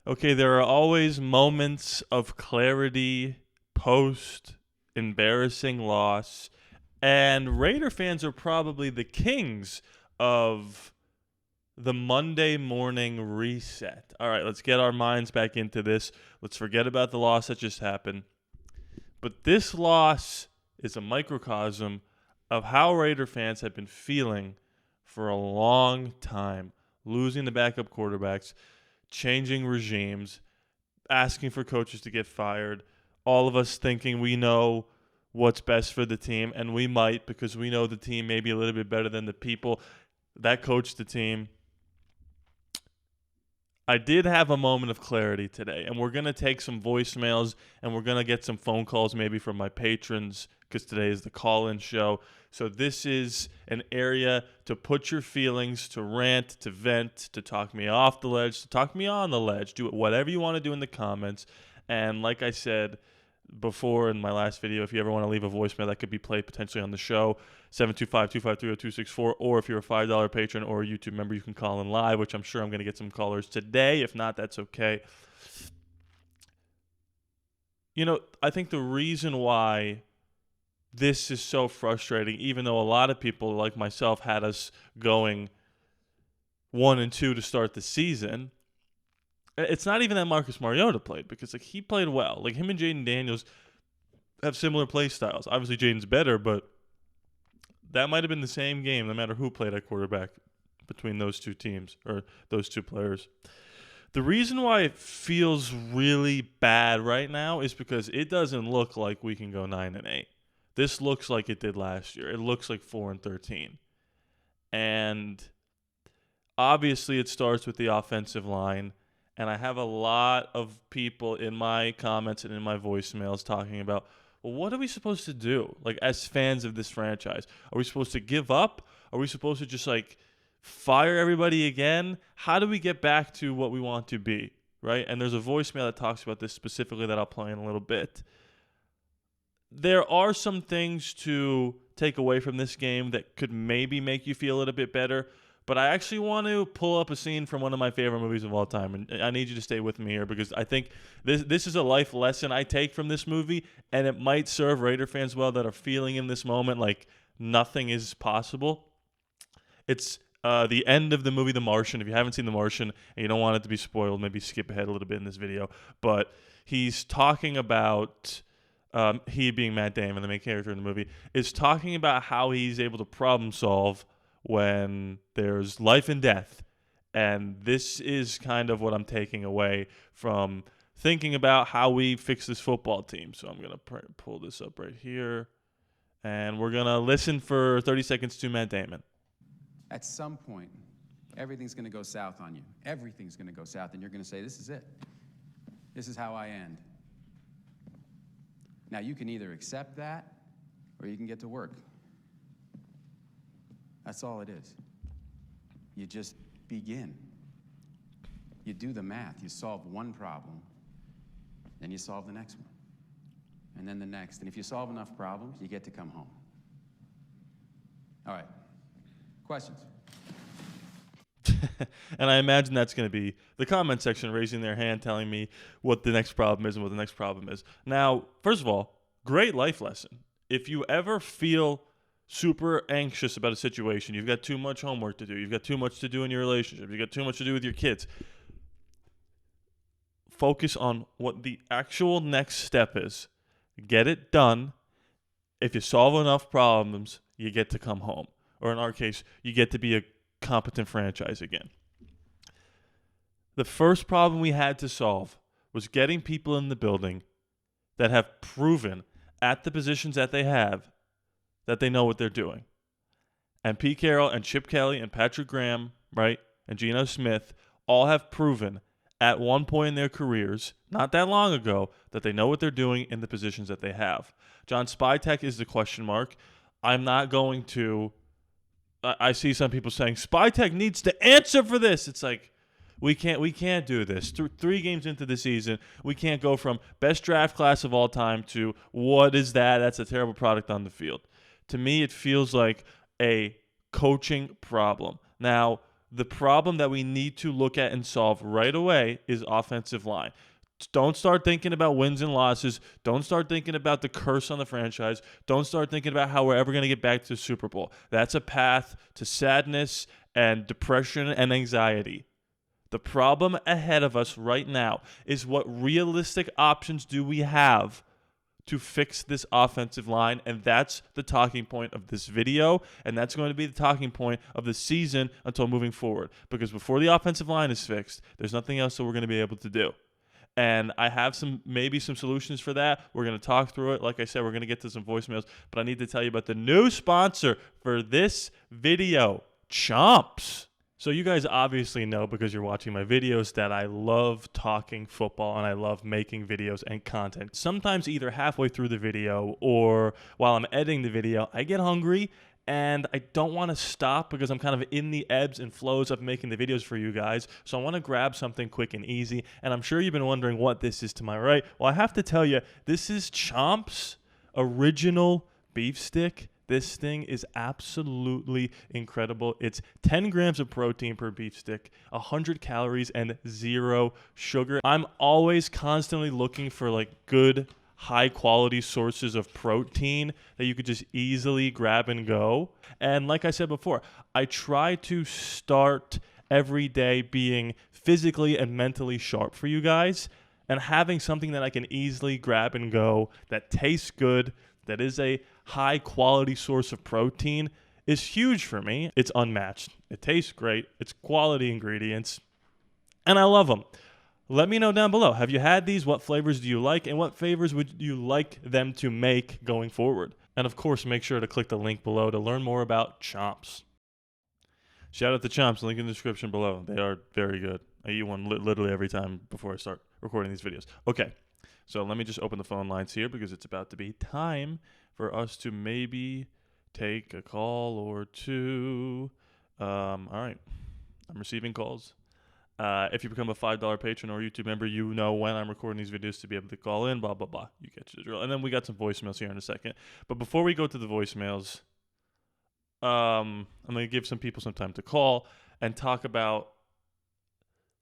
Okay, there are always moments of clarity post embarrassing loss, and Raider fans are probably the kings of the Monday morning reset. All right, let's get our minds back into this. Let's forget about the loss that just happened. But this loss is a microcosm of how Raider fans have been feeling for a long time, losing the backup quarterbacks, changing regimes, asking for coaches to get fired, all of us thinking we know what's best for the team, and we might because we know the team may be a little bit better than the people that coach the team. I did have a moment of clarity today, and we're going to take some voicemails and we're going to get some phone calls maybe from my patrons because today is the call-in show. So this is an area to put your feelings, to rant, to vent, to talk me off the ledge, to talk me on the ledge. Do whatever you want to do in the comments. And like I said before in my last video, if you ever want to leave a voicemail that could be played potentially on the show, 725-253-0264, or if you're a $5 patron or a YouTube member, you can call in live, which I'm sure I'm going to get some callers today. If not, that's okay. You know, I think the reason why this is so frustrating, even though a lot of people like myself had us going 1-2 to start the season, it's not even that Marcus Mariota played, because like he played well. Like him and Jaden Daniels have similar play styles. Obviously Jaden's better, but that might have been the same game no matter who played at quarterback between those two teams or those two players. The reason why it feels really bad right now is because it doesn't look like we can go 9-8. This looks like it did last year. It looks like 4-13. And obviously it starts with the offensive line. And I have a lot of people in my comments and in my voicemails talking about, well, what are we supposed to do? Like, as fans of this franchise, are we supposed to give up? Are we supposed to just like fire everybody again? How do we get back to what we want to be, right? And there's a voicemail that talks about this specifically that I'll play in a little bit. There are some things to take away from this game that could maybe make you feel a little bit better. But I actually want to pull up a scene from one of my favorite movies of all time. And I need you to stay with me here because I think this is a life lesson I take from this movie. And it might serve Raider fans well that are feeling in this moment like nothing is possible. It's the end of the movie The Martian. If you haven't seen The Martian and you don't want it to be spoiled, maybe skip ahead a little bit in this video. But he's talking about, he being Matt Damon, the main character in the movie, is talking about how he's able to problem solve when there's life and death. And this is kind of what I'm taking away from thinking about how we fix this football team. So I'm going to pull this up right here. And we're going to listen for 30 seconds to Matt Damon. At some point, everything's going to go south on you. Everything's going to go south, and you're going to say, this is it. This is how I end. Now, you can either accept that or you can get to work. That's all it is. You just begin. You do the math. You solve one problem, then you solve the next one, and then the next. And if you solve enough problems, you get to come home. All right. Questions? And I imagine that's going to be the comment section raising their hand telling me what the next problem is and what the next problem is. Now, first of all, great life lesson. If you ever feel super anxious about a situation, you've got too much homework to do, you've got too much to do in your relationship, you've got too much to do with your kids, focus on what the actual next step is. Get it done. If you solve enough problems, you get to come home. Or in our case, you get to be a competent franchise again. The first problem we had to solve was getting people in the building that have proven at the positions that they have that they know what they're doing. And Pete Carroll and Chip Kelly and Patrick Graham, right, and Geno Smith all have proven at one point in their careers, not that long ago, that they know what they're doing in the positions that they have. John Spytek is the question mark. I'm not going to... I see some people saying, Spytek needs to answer for this. It's like, we can't do this. 3 games into the season, we can't go from best draft class of all time to what is that? That's a terrible product on the field. To me, it feels like a coaching problem. Now, The problem that we need to look at and solve right away is offensive line. Don't start thinking about wins and losses. Don't start thinking about the curse on the franchise. Don't start thinking about how we're ever going to get back to the Super Bowl. That's a path to sadness and depression and anxiety. The problem ahead of us right now is what realistic options do we have to fix this offensive line, and that's the talking point of this video, and that's going to be the talking point of the season until moving forward. Because before the offensive line is fixed, there's nothing else that we're going to be able to do. And I have maybe some solutions for that. We're going to talk through it. Like I said, we're going to get to some voicemails, but I need to tell you about the new sponsor for this video, Chomps. So you guys obviously know, because you're watching my videos, that I love talking football and I love making videos and content. Sometimes either halfway through the video or while I'm editing the video, I get hungry and I don't want to stop because I'm kind of in the ebbs and flows of making the videos for you guys. So I want to grab something quick and easy. And I'm sure you've been wondering what this is to my right. Well, I have to tell you, this is Chomps Original Beef Stick. This thing is absolutely incredible. It's 10 grams of protein per beef stick, 100 calories, and 0 sugar. I'm always constantly looking for like good, high-quality sources of protein that you could just easily grab and go. And like I said before, I try to start every day being physically and mentally sharp for you guys, and having something that I can easily grab and go that tastes good, that is a high-quality source of protein is huge for me. It's unmatched. It tastes great. It's quality ingredients, and I love them. Let me know down below. Have you had these? What flavors do you like? And what flavors would you like them to make going forward? And of course, make sure to click the link below to learn more about Chomps. Shout out to Chomps. Link in the description below. They are very good. I eat one literally every time before I start recording these videos. Okay, so let me just open the phone lines here because it's about to be time for us to maybe take a call or two. All right, I'm receiving calls. If you become a $5 patron or YouTube member, you know when I'm recording these videos to be able to call in, blah, blah, blah. You get the drill. And then we got some voicemails here in a second. But before we go to the voicemails, I'm going to give some people some time to call and talk about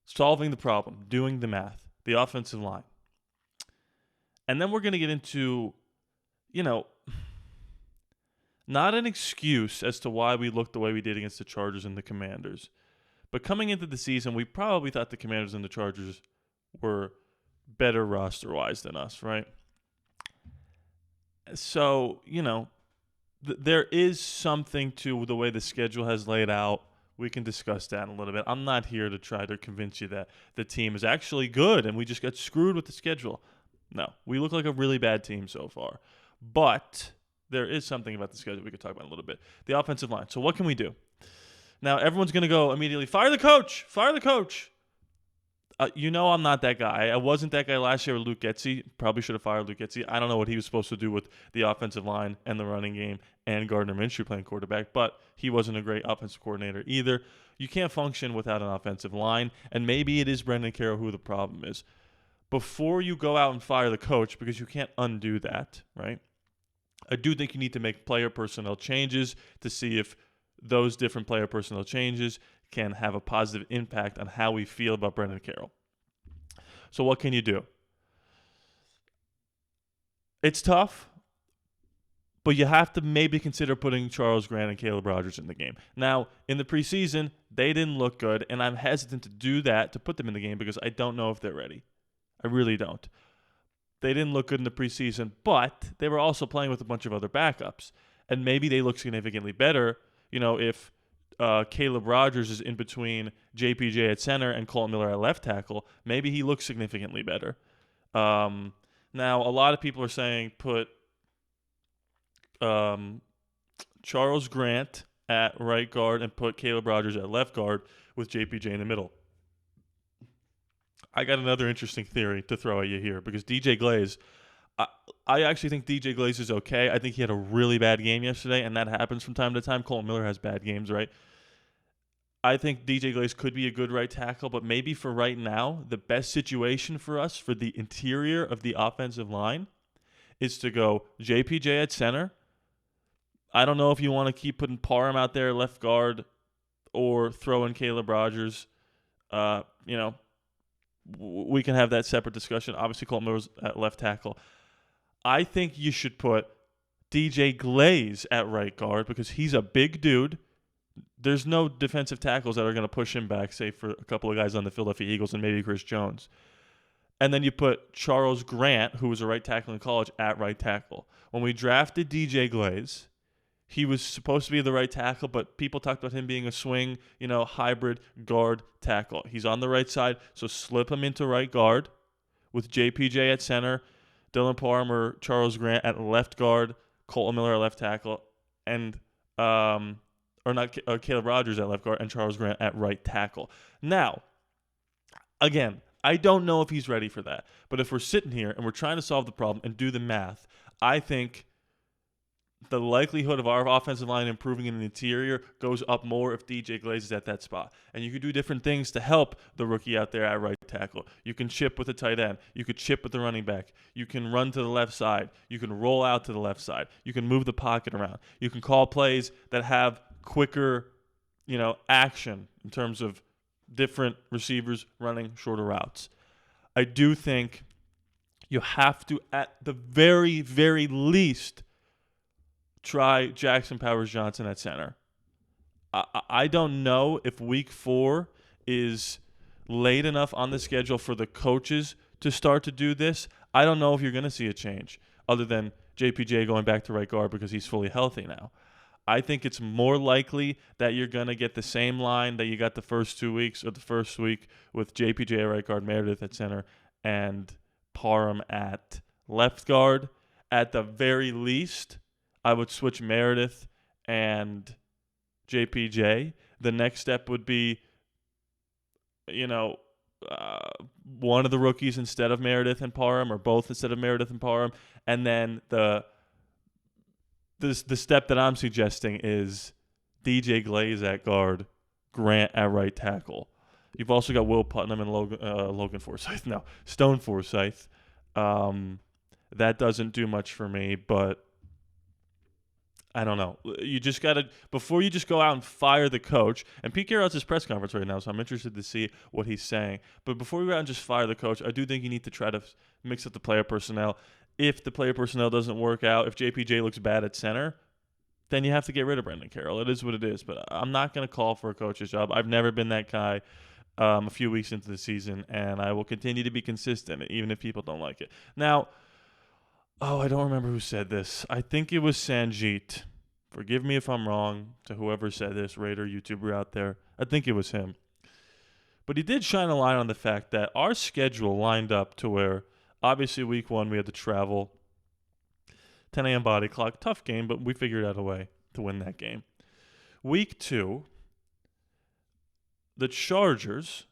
solving the problem, doing the math, the offensive line. And then we're going to get into, not an excuse as to why we looked the way we did against the Chargers and the Commanders. But coming into the season, we probably thought the Commanders and the Chargers were better roster-wise than us, right? So, there is something to the way the schedule has laid out. We can discuss that in a little bit. I'm not here to try to convince you that the team is actually good and we just got screwed with the schedule. No, we look like a really bad team so far. But there is something about the schedule we could talk about in a little bit. The offensive line. So what can we do? Now, everyone's going to go immediately, fire the coach, fire the coach. I'm not that guy. I wasn't that guy last year with Luke Getsy. Probably should have fired Luke Getsy. I don't know what he was supposed to do with the offensive line and the running game and Gardner Minshew playing quarterback, but he wasn't a great offensive coordinator either. You can't function without an offensive line, and maybe it is Brendan Carroll who the problem is. Before you go out and fire the coach, because you can't undo that, right? I do think you need to make player personnel changes to see if those different player personnel changes can have a positive impact on how we feel about Brendan Carroll. So what can you do? It's tough, but you have to maybe consider putting Charles Grant and Caleb Rogers in the game. Now, in the preseason, they didn't look good, and I'm hesitant to do that, to put them in the game, because I don't know if they're ready. I really don't. They didn't look good in the preseason, but they were also playing with a bunch of other backups, and maybe they look significantly better. If Caleb Rogers is in between JPJ at center and Colton Miller at left tackle, maybe he looks significantly better. Now, a lot of people are saying put Charles Grant at right guard and put Caleb Rogers at left guard with JPJ in the middle. I got another interesting theory to throw at you here, because DJ Glaze, I actually think DJ Glaze is okay. I think he had a really bad game yesterday, and that happens from time to time. Colton Miller has bad games, right? I think DJ Glaze could be a good right tackle, but maybe for right now, the best situation for us for the interior of the offensive line is to go JPJ at center. I don't know if you want to keep putting Parham out there left guard or throw in Caleb Rogers. We can have that separate discussion. Obviously, Colton Miller's at left tackle. I think you should put DJ Glaze at right guard because he's a big dude. There's no defensive tackles that are going to push him back, save for a couple of guys on the Philadelphia Eagles and maybe Chris Jones. And then you put Charles Grant, who was a right tackle in college, at right tackle. When we drafted DJ Glaze, he was supposed to be the right tackle, but people talked about him being a swing, hybrid guard tackle. He's on the right side, so slip him into right guard with JPJ at center, Dylan Parham or Charles Grant at left guard, Colton Miller at left tackle, and Caleb Rogers at left guard, and Charles Grant at right tackle. Now, again, I don't know if he's ready for that, but if we're sitting here and we're trying to solve the problem and do the math, I think the likelihood of our offensive line improving in the interior goes up more if DJ Glaze is at that spot. And you can do different things to help the rookie out there at right tackle. You can chip with the tight end. You could chip with the running back. You can run to the left side. You can roll out to the left side. You can move the pocket around. You can call plays that have quicker, action in terms of different receivers running shorter routes. I do think you have to, at the very, very least, try Jackson Powers-Johnson at center. I don't know if week 4 is late enough on the schedule for the coaches to start to do this. I don't know if you're going to see a change other than JPJ going back to right guard because he's fully healthy now. I think it's more likely that you're going to get the same line that you got the first 2 weeks or the first week with JPJ at right guard, Meredith at center, and Parham at left guard. At the very least, I would switch Meredith and JPJ. The next step would be, one of the rookies instead of Meredith and Parham, or both instead of Meredith and Parham. And then the step that I'm suggesting is DJ Glaze at guard, Grant at right tackle. You've also got Will Putnam and Stone Forsythe. That doesn't do much for me, but I don't know. You just got to, before you just go out and fire the coach, and Pete Carroll's his press conference right now, so I'm interested to see what he's saying. But before you go out and just fire the coach, I do think you need to try to mix up the player personnel. If the player personnel doesn't work out, if JPJ looks bad at center, then you have to get rid of Brendan Carroll. It is what it is. But I'm not going to call for a coach's job. I've never been that guy a few weeks into the season, and I will continue to be consistent, even if people don't like it. Now, I don't remember who said this. I think it was Sanjeet. Forgive me if I'm wrong to whoever said this, Raider YouTuber out there. I think it was him. But he did shine a light on the fact that our schedule lined up to where, obviously, week 1, we had to travel. 10 a.m. body clock. Tough game, but we figured out a way to win that game. Week 2, the Chargers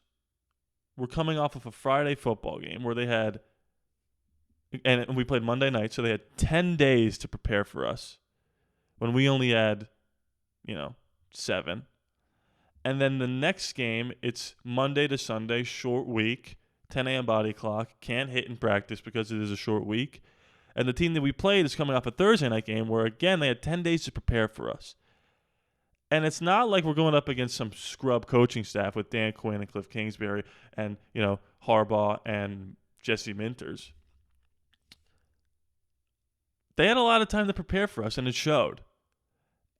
were coming off of a Friday football game where they had, and we played Monday night, so they had 10 days to prepare for us when we only had, 7. And then the next game, it's Monday to Sunday, short week, 10 a.m. body clock, can't hit in practice because it is a short week. And the team that we played is coming off a Thursday night game where, again, they had 10 days to prepare for us. And it's not like we're going up against some scrub coaching staff with Dan Quinn and Cliff Kingsbury and, Harbaugh and Jesse Minters. They had a lot of time to prepare for us, and it showed.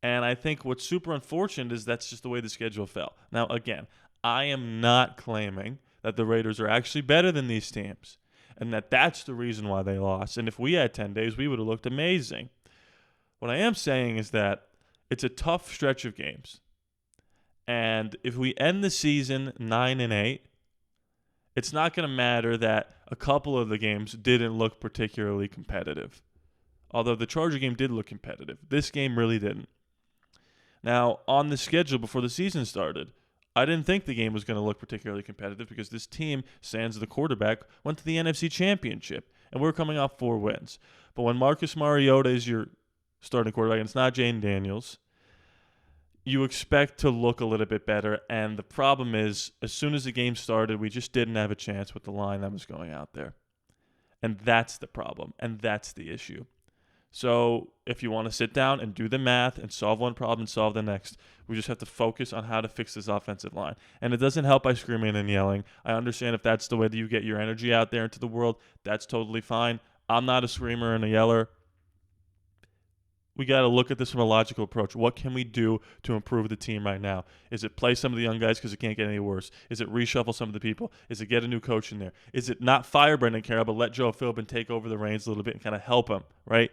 And I think what's super unfortunate is that's just the way the schedule fell. Now, again, I am not claiming that the Raiders are actually better than these teams and that's the reason why they lost. And if we had 10 days, we would have looked amazing. What I am saying is that it's a tough stretch of games. And if we end the season 9-8, it's not going to matter that a couple of the games didn't look particularly competitive. Although the Charger game did look competitive. This game really didn't. Now, on the schedule before the season started, I didn't think the game was going to look particularly competitive because this team, sans the quarterback, went to the NFC Championship, and we're coming off 4 wins. But when Marcus Mariota is your starting quarterback, and it's not Jane Daniels, you expect to look a little bit better. And the problem is, as soon as the game started, we just didn't have a chance with the line that was going out there. And that's the problem, and that's the issue. So if you want to sit down and do the math and solve one problem and solve the next, we just have to focus on how to fix this offensive line. And it doesn't help by screaming and yelling. I understand if that's the way that you get your energy out there into the world, that's totally fine. I'm not a screamer and a yeller. We got to look at this from a logical approach. What can we do to improve the team right now? Is it play some of the young guys because it can't get any worse? Is it reshuffle some of the people? Is it get a new coach in there? Is it not fire Brendan Carroll but let Joe Philbin take over the reins a little bit and kind of help him, right?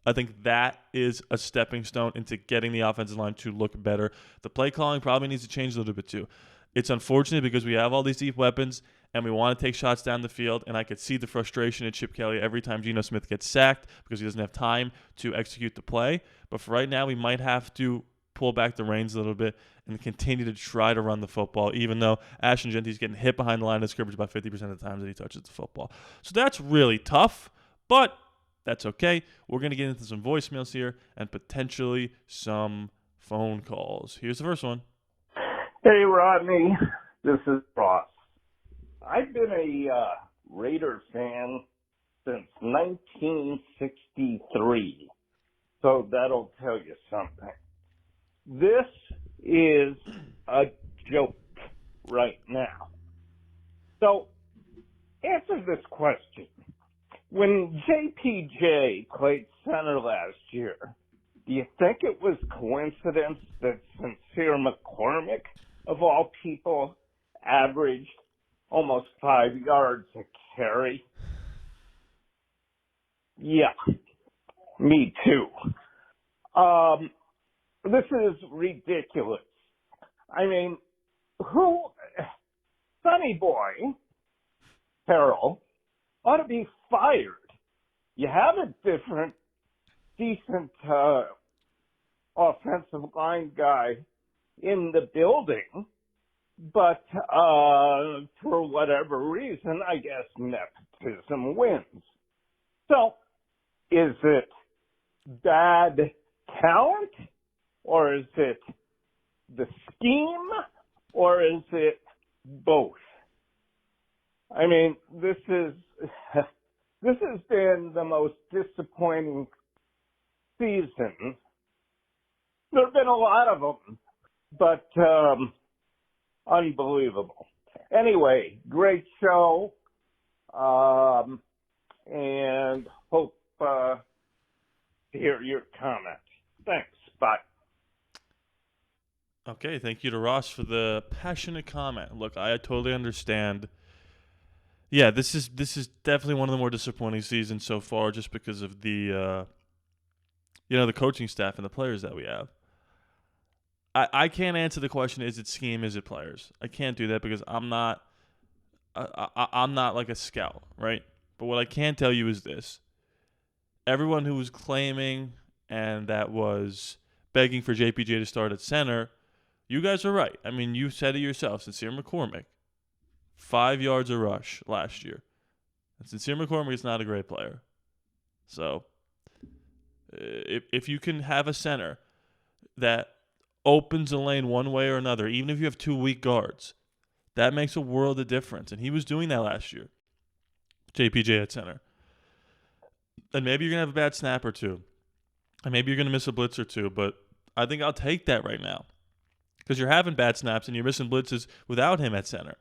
I think that is a stepping stone into getting the offensive line to look better. The play calling probably needs to change a little bit too. It's unfortunate because we have all these deep weapons and we want to take shots down the field, and I could see the frustration in Chip Kelly every time Geno Smith gets sacked because he doesn't have time to execute the play. But for right now, we might have to pull back the reins a little bit and continue to try to run the football, even though Ashton Genty's getting hit behind the line of scrimmage about 50% of the times that he touches the football. So that's really tough, but that's okay. We're going to get into some voicemails here and potentially some phone calls. Here's the first one. Hey, Rodney. This is Ross. I've been a Raider fan since 1963, so that'll tell you something. This is a joke right now. So, answer this question. When JPJ played center last year, do you think it was coincidence that Sincere McCormick, of all people, averaged almost 5 yards a carry? Yeah, me too. This is ridiculous. I mean, Sonny Boy, Carroll, ought to be fired. You have a decent offensive line guy in the building, but for whatever reason, I guess nepotism wins. So, is it bad talent, or is it the scheme, or is it both? I mean, this has been the most disappointing season. There have been a lot of them, but unbelievable. Anyway, great show, and hope to hear your comments. Thanks. Bye. Okay, thank you to Ross for the passionate comment. Look, I totally understand. Yeah, this is definitely one of the more disappointing seasons so far, just because of the the coaching staff and the players that we have. I can't answer the question: is it scheme? Is it players? I can't do that because I'm not like a scout, right? But what I can tell you is this: everyone who was claiming and that was begging for JPJ to start at center, you guys are right. I mean, you said it yourself, Sincere McCormick. 5 yards a rush last year. And Sincere McCormick is not a great player. So, if you can have a center that opens a lane one way or another, even if you have two weak guards, that makes a world of difference. And he was doing that last year. JPJ at center. And maybe you're going to have a bad snap or two. And maybe you're going to miss a blitz or two. But I think I'll take that right now. Because you're having bad snaps and you're missing blitzes without him at center.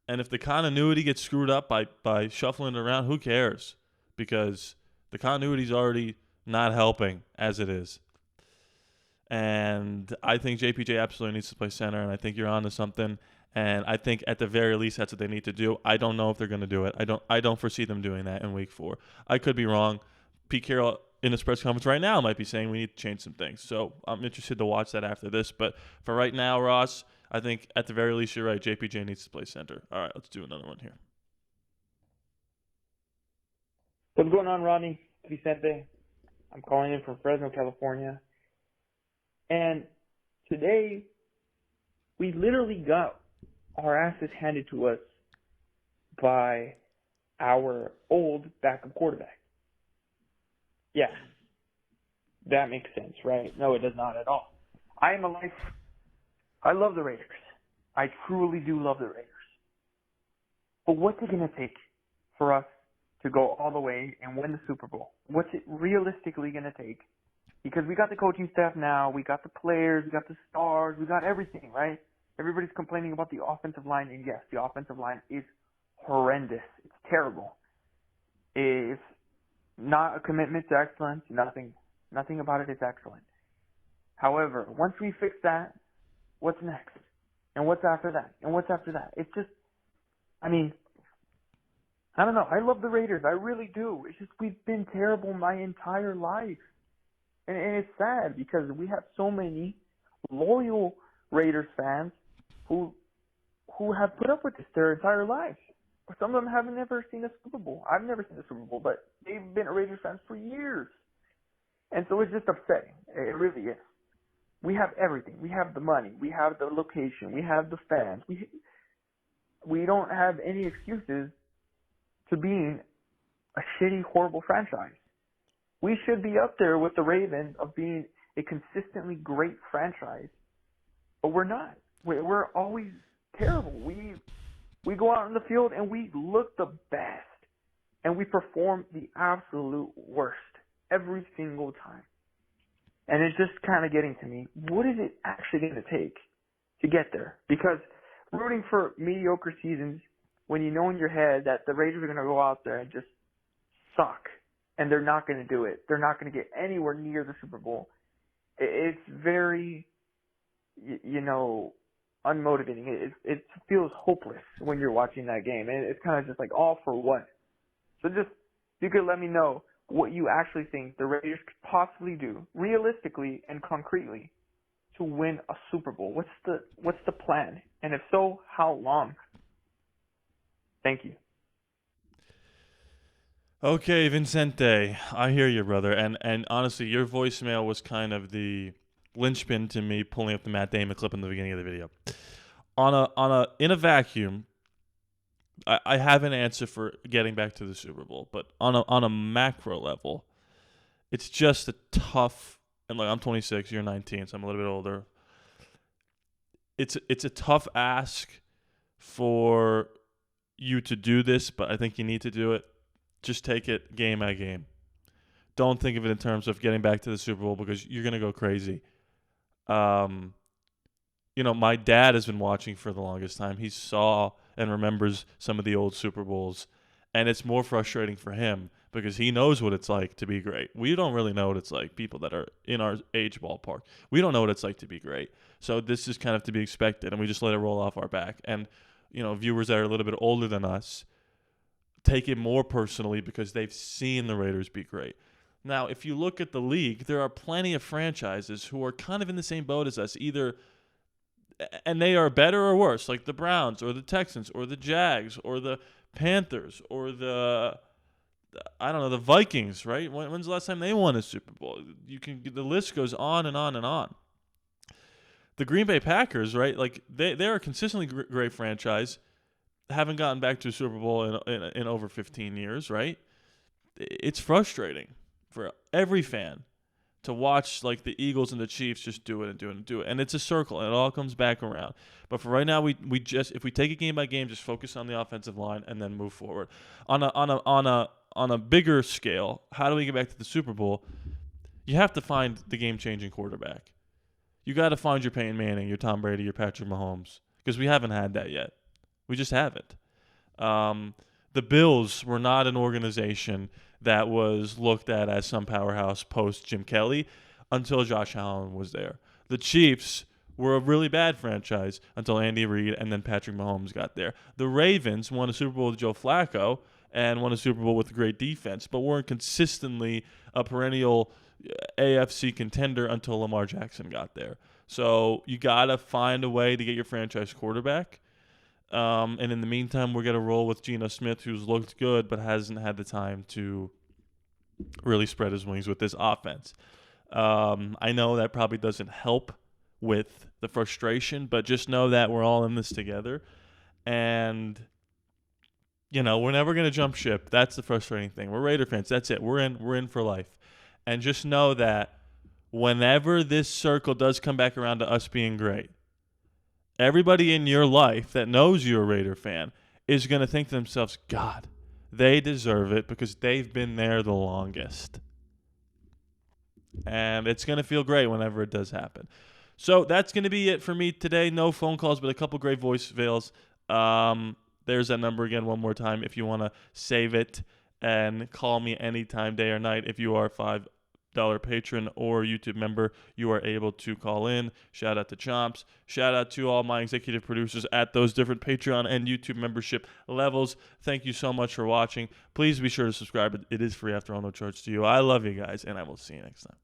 And if the continuity gets screwed up by shuffling it around, who cares? Because the continuity is already not helping as it is. And I think JPJ absolutely needs to play center, and I think you're on to something. And I think at the very least that's what they need to do. I don't know if they're going to do it. I don't foresee them doing that in week 4. I could be wrong. Pete Carroll in his press conference right now might be saying we need to change some things. So I'm interested to watch that after this. But for right now, Ross, I think at the very least you're right. JPJ needs to play center. All right, let's do another one here. What's going on, Rodney? Vicente. I'm calling in from Fresno, California. And today, we literally got our asses handed to us by our old backup quarterback. Yeah, that makes sense, right? No, it does not at all. I love the Raiders. I truly do love the Raiders. But what's it going to take for us to go all the way and win the Super Bowl? What's it realistically going to take? Because we got the coaching staff now, we got the players, we got the stars, we got everything, right? Everybody's complaining about the offensive line, and yes, the offensive line is horrendous. It's terrible. It's not a commitment to excellence. Nothing about it is excellent. However, once we fix that, what's next? And what's after that? And what's after that? It's just, I mean, I don't know. I love the Raiders. I really do. It's just we've been terrible my entire life. And it's sad because we have so many loyal Raiders fans who have put up with this their entire lives. Some of them haven't never seen a Super Bowl. I've never seen a Super Bowl, but they've been Raiders fans for years. And so it's just upsetting. It really is. We have everything. We have the money. We have the location. We have the fans. We don't have any excuses to being a shitty, horrible franchise. We should be up there with the Ravens of being a consistently great franchise, but we're not. We're always terrible. We go out in the field and we look the best, and we perform the absolute worst every single time. And it's just kind of getting to me. What is it actually going to take to get there? Because rooting for mediocre seasons when you know in your head that the Raiders are going to go out there and just suck, and they're not going to do it. They're not going to get anywhere near the Super Bowl. It's very, unmotivating. It feels hopeless when you're watching that game, and it's kind of just like, all for what? So just, you could let me know what you actually think the Raiders could possibly do, realistically and concretely, to win a Super Bowl. What's the plan? And if so, how long? Thank you. Okay, Vincente, I hear you, brother. And honestly, your voicemail was kind of the linchpin to me pulling up the Matt Damon clip in the beginning of the video. In a vacuum, I have an answer for getting back to the Super Bowl, but on a macro level, it's just a tough. And like, I'm 26, you're 19, so I'm a little bit older. It's a tough ask for you to do this, but I think you need to do it. Just take it game by game. Don't think of it in terms of getting back to the Super Bowl because you're going to go crazy. My dad has been watching for the longest time. He saw and remembers some of the old Super Bowls, and it's more frustrating for him because he knows what it's like to be great. We don't really know what it's like, people that are in our age ballpark. We don't know what it's like to be great. So this is kind of to be expected, and we just let it roll off our back. And, viewers that are a little bit older than us take it more personally because they've seen the Raiders be great. Now, if you look at the league, there are plenty of franchises who are kind of in the same boat as us, and they are better or worse, like the Browns or the Texans or the Jags or the Panthers or the Vikings, right? When's the last time they won a Super Bowl? The list goes on and on and on. The Green Bay Packers, right? Like they're a consistently great franchise. Haven't gotten back to a Super Bowl in over 15 years, right? It's frustrating for every fan to watch like the Eagles and the Chiefs just do it and do it and do it. And it's a circle, and it all comes back around. But for right now, we just, if we take it game by game, just focus on the offensive line and then move forward. On a bigger scale, how do we get back to the Super Bowl? You have to find the game-changing quarterback. You got to find your Peyton Manning, your Tom Brady, your Patrick Mahomes, because we haven't had that yet. We just haven't. The Bills were not an organization that was looked at as some powerhouse post Jim Kelly until Josh Allen was there. The Chiefs were a really bad franchise until Andy Reid and then Patrick Mahomes got there. The Ravens won a Super Bowl with Joe Flacco and won a Super Bowl with a great defense, but weren't consistently a perennial AFC contender until Lamar Jackson got there. So you got to find a way to get your franchise quarterback. And in the meantime, we're going to roll with Geno Smith, who's looked good but hasn't had the time to really spread his wings with this offense. I know that probably doesn't help with the frustration, but just know that we're all in this together. And, we're never going to jump ship. That's the frustrating thing. We're Raider fans. That's it. We're in for life. And just know that whenever this circle does come back around to us being great, everybody in your life that knows you're a Raider fan is going to think to themselves, God, They deserve it because they've been there the longest. And it's going to feel great whenever it does happen. So that's going to be it for me today. No phone calls, but a couple great voicemails. There's that number again one more time if you want to save it and call me anytime, day or night. If you are a $5 patron or YouTube member, you are able to call in. Shout out to Chomps. Shout out to all my executive producers at those different Patreon and YouTube membership levels. Thank you so much for watching. Please be sure to subscribe. It is free after all, no charge to you. I love you guys, and I will see you next time.